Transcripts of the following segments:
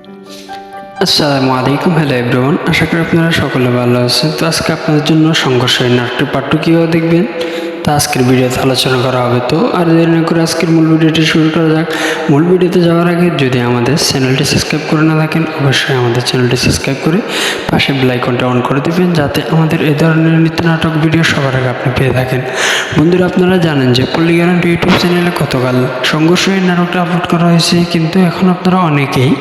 আসসালামু আলাইকুম, hello everyone. আশা করি আপনারা সকলে ভালো আছেন। তো আজকে আপনাদের জন্য সংঘর্ষের নাটকটি পার্ট 2 কীভাবে দেখবেন তা আজকের ভিডিওতে আলোচনা করা হবে। তো আর দেরি না করে আজকের মূল ভিডিওটি শুরু করা যাক। মূল ভিডিওতে যাওয়ার আগে যদি আমাদের চ্যানেলটি সাবস্ক্রাইব করে না থাকেন, অবশ্যই আমাদের চ্যানেলটি সাবস্ক্রাইব করে পাশে বেল আইকনটা অন করে দেবেন, যাতে আমাদের এই ধরনের নিত্য নাটক ভিডিও সবার আগে আপনি পেয়ে থাকেন। বন্ধুরা, আপনারা জানেন যে পল্লী গ্যারান্টি ইউটিউব চ্যানেলে গতকাল সংঘর্ষের নাটকটা আপলোড করা হয়েছে, কিন্তু এখন আপনারা অনেকেই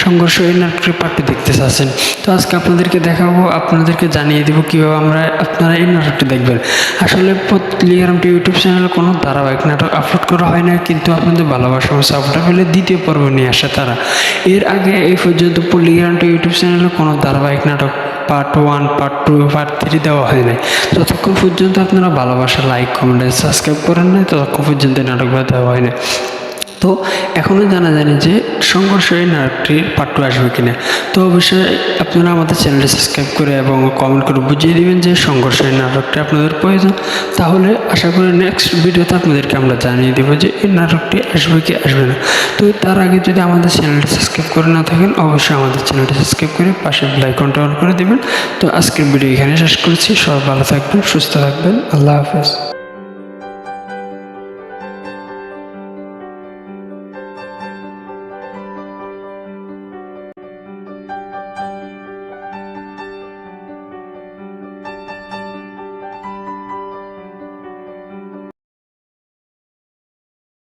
সংঘর্ষের নাটকটি পার্ট 2 দেখতে চাচ্ছেন। তো আজকে আপনাদেরকে দেখাবো, আপনাদেরকে জানিয়ে দেবো কীভাবে আপনারা এই নাটকটি দেখবেন। আসলে পল্লী গ্যারান্টি ইউটিউব চ্যানেলে কোনো ধারাবাহিক নাটক আপলোড করা হয় না, কিন্তু আপনাদের ভালোবাসা ও সাপোর্ট পেলে দ্বিতীয় পর্ব নিয়ে আসে তারা। এর আগে এই পর্যন্ত পল্লী গ্যারান্টি ইউটিউব চ্যানেলে কোনো ধারাবাহিক নাটক পার্ট 1, পার্ট 2, পার্ট 3 দেওয়া হয় নাই। যতক্ষণ পর্যন্ত আপনারা ভালোবাসা, লাইক, কমেন্ট, সাবস্ক্রাইব করেন নাই, ততক্ষণ পর্যন্ত নাটকগুলো দেওয়া হয় না। তো এখনও জানা যায়নি যে সংঘর্ষ এই নাটকটির পার্ট 2 আসবে কিনা। তো অবশ্যই আপনারা আমাদের চ্যানেলটি সাবস্ক্রাইব করে এবং কমেন্ট করে বুঝিয়ে দিবেন যে সংঘর্ষ এই নাটকটি আপনাদের প্রয়োজন। তাহলে আশা করি নেক্সট ভিডিওতে আপনাদেরকে আমরা জানিয়ে দেবো যে এই নাটকটি আসবে কি আসবে না। তো তার আগে যদি আমাদের চ্যানেলটি সাবস্ক্রাইব করে না থাকেন, অবশ্যই আমাদের চ্যানেলটি সাবস্ক্রাইব করে পাশে বেল আইকনটা অন করে দেবেন। তো আজকের ভিডিও এখানে শেষ করছি। সবাই ভালো থাকবেন, সুস্থ থাকবেন। আল্লাহ হাফেজ।